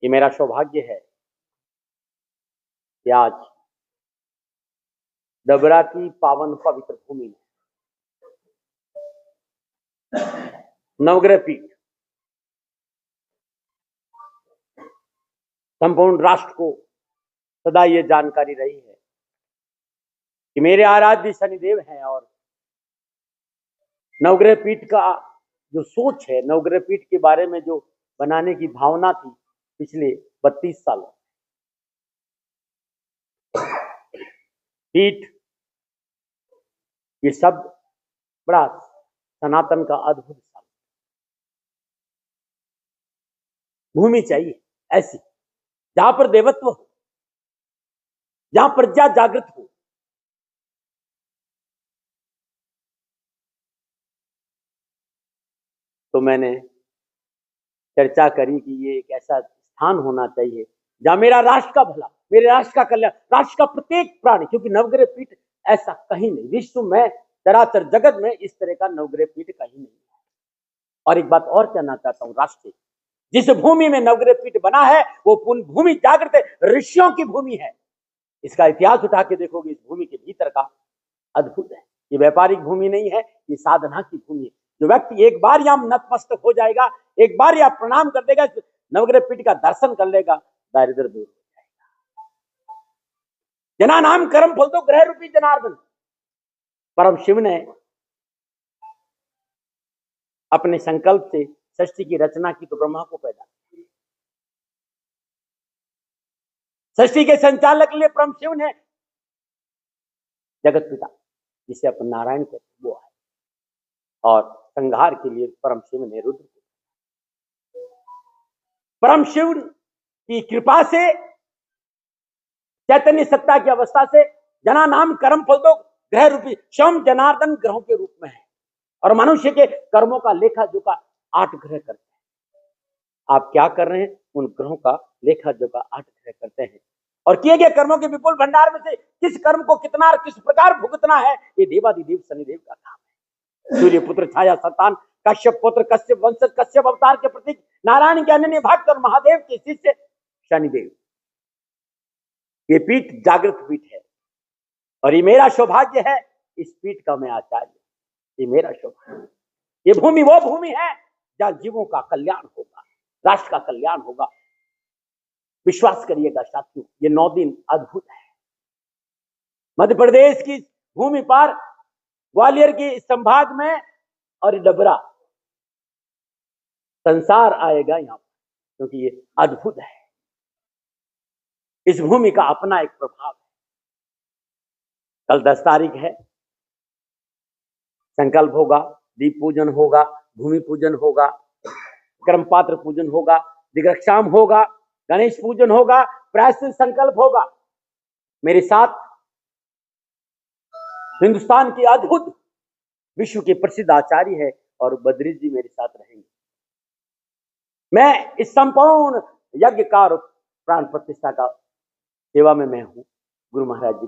ये मेरा सौभाग्य है कि आज डबरा की पावन पवित्र भूमि में नवग्रह पीठ संपूर्ण राष्ट्र को सदा ये जानकारी रही है कि मेरे आराध्य शनिदेव हैं और नवग्रह पीठ का जो सोच है, नवग्रह पीठ के बारे में जो बनाने की भावना थी पिछले 32 सालों, पीठ ये सब बड़ा सनातन का अद्भुत भूमि चाहिए ऐसी, जहां पर देवत्व हो, जहां प्रजा जागृत हो। तो मैंने चर्चा करी कि ये एक ऐसा स्थान होना चाहिए जहां मेरा राष्ट्र का भला, मेरे राष्ट्र का कल्याण, राष्ट्र का प्रत्येक प्राणी, क्योंकि नवग्रह पीठ ऐसा कहीं नहीं, विश्व में चराचर जगत में इस तरह का नवग्रह पीठ कहीं नहीं है। और एक बात और कहना चाहता हूं, राष्ट्र जिस भूमि में नवग्रह पीठ बना है वो भूमि जागृत है, ऋषियों की भूमि है। इसका इतिहास उठा के देखोगे, इस भूमि के भीतर का अद्भुत है। ये व्यापारिक भूमि नहीं है, ये साधना की भूमि है। जो व्यक्ति एक बार यहां नतमस्तक हो जाएगा, एक बार यहां प्रणाम कर देगा, नवग्रह पीठ का दर्शन कर लेगा, दारिद्र दूर हो जाएगा। जना नाम कर्म फल तो ग्रह रूपी जनार्दन। परम शिव ने अपने संकल्प से सृष्टि की रचना की तो ब्रह्मा को पैदा किया। सृष्टि के संचालक के लिए परम शिव ने जगत पिता, जिसे अपन नारायण कहते हैं, वो है, और संहार के लिए परम शिव ने रुद्र। परम शिव की कृपा से, चैतन्य सत्ता की अवस्था से, जना नाम कर्म फल तो ग्रह रूपी शम जनार्दन ग्रहों के रूप में है, और मनुष्य के कर्मों का लेखा जोखा 8 ग्रह करते हैं। आप क्या कर रहे हैं, उन ग्रहों का लेखा जोखा 8 ग्रह करते हैं, और किए गए कर्मों के विपुल भंडार में से किस कर्म को कितना और किस प्रकार भुगतना है, ये देवादिदेव शनिदेव का काम है। सूर्य पुत्र छाया संतान, कश्यप पुत्र, कश्यप वंशज, कश्यप अवतार के प्रतीक, नारायण के अनन्य भक्त और महादेव के शिष्य शनिदेव। ये पीठ जागृत पीठ है, और ये मेरा सौभाग्य है, इस पीठ का मैं आचार्य, ये मेरा सौभाग्य। ये भूमि वो भूमि है जहां जीवों का कल्याण होगा, राष्ट्र का कल्याण होगा। विश्वास करिएगा साथियों, ये 9 दिन अद्भुत है। मध्य प्रदेश की भूमि पर ग्वालियर के संभाग में और डबरा संसार आएगा यहां पर, क्योंकि ये अद्भुत है। इस भूमि का अपना एक प्रभाव है। कल 10 तारीख है, संकल्प होगा, दीप पूजन होगा, भूमि पूजन होगा, कर्मपात्र पूजन होगा, दिग्रक्षाम होगा, गणेश पूजन होगा, प्रायश्चित संकल्प होगा। मेरे साथ हिंदुस्तान की अद्भुत, विश्व के प्रसिद्ध आचार्य है और बद्री जी मेरे साथ रहेंगे। मैं इस संपूर्ण यज्ञ का प्राण प्रतिष्ठा का सेवा में मैं हूं। गुरु महाराज जी